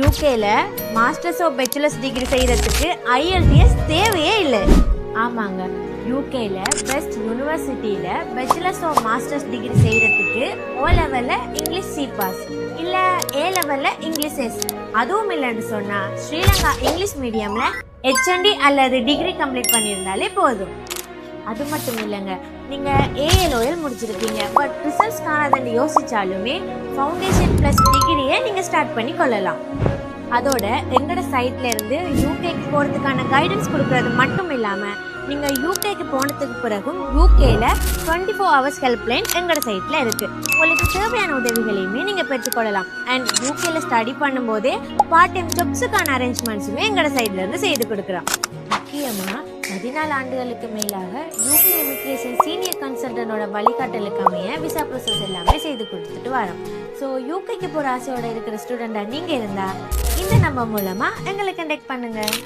யூகேல masters of bachelors degree செய்கிறதுக்கு IELTS தேவையே இல்லை. ஆமாங்க, யூகேல பெஸ்ட் யூனிவர்சிட்டியில் பேச்சுலர்ஸ் ஆஃப் மாஸ்டர்ஸ் டிகிரி செய்கிறதுக்கு O லெவலில் இங்கிலீஷ் C பாஸ் இல்லை A லெவலில் இங்கிலீஷ் S, அதுவும் இல்லைன்னு சொன்னால் ஸ்ரீலங்கா இங்கிலீஷ் மீடியமில் HND அல்லது டிகிரி கம்ப்ளீட் பண்ணியிருந்தாலே போதும். அது மட்டும் இல்லைங்க, நீங்கள் ALOL முடிச்சிருக்கீங்க, பட் ரிசல்ட்ஸ் காணாதுன்னு யோசிச்சாலுமே ஃபவுண்டேஷன் ப்ளஸ் டிகிரியை நீங்கள் ஸ்டார்ட் பண்ணி கொள்ளலாம். அதோட எங்களோட சைட்ல இருந்து யூகேக்கு போகிறதுக்கான கைடன்ஸ் கொடுக்கறது மட்டும் இல்லாமல் நீங்கள் யூகேக்கு போனதுக்கு பிறகும் யூகேல 24 hours ஹெல்ப்லைன் எங்களோட சைட்டில் இருக்குது. உங்களுக்கு தேவையான உதவிகளையுமே நீங்கள் பெற்றுக்கொள்ளலாம். அண்ட் யூகேல ஸ்டடி பண்ணும்போதே பார்ட் டைம் ஜாப்ஸுக்கான அரேஞ்ச்மெண்ட்ஸுமே எங்களோட சைட்லேருந்து செய்து கொடுக்குறோம். முக்கியமாக 14 ஆண்டுகளுக்கு மேலாக யூகே இமிக்ரேஷன் சீனியர் கன்சல்டனோட வழிகாட்டலுக்கு அமைய விசா ப்ரோசஸ் எல்லாமே செய்து கொடுத்துட்டு வரோம். ஸோ யூகேக்கு போகிற ஆசையோட இருக்கிற ஸ்டூடெண்டாக நீங்கள் இருந்தால் இந்த நம்பர் மூலமாக எங்களை கண்டெக்ட் பண்ணுங்கள்.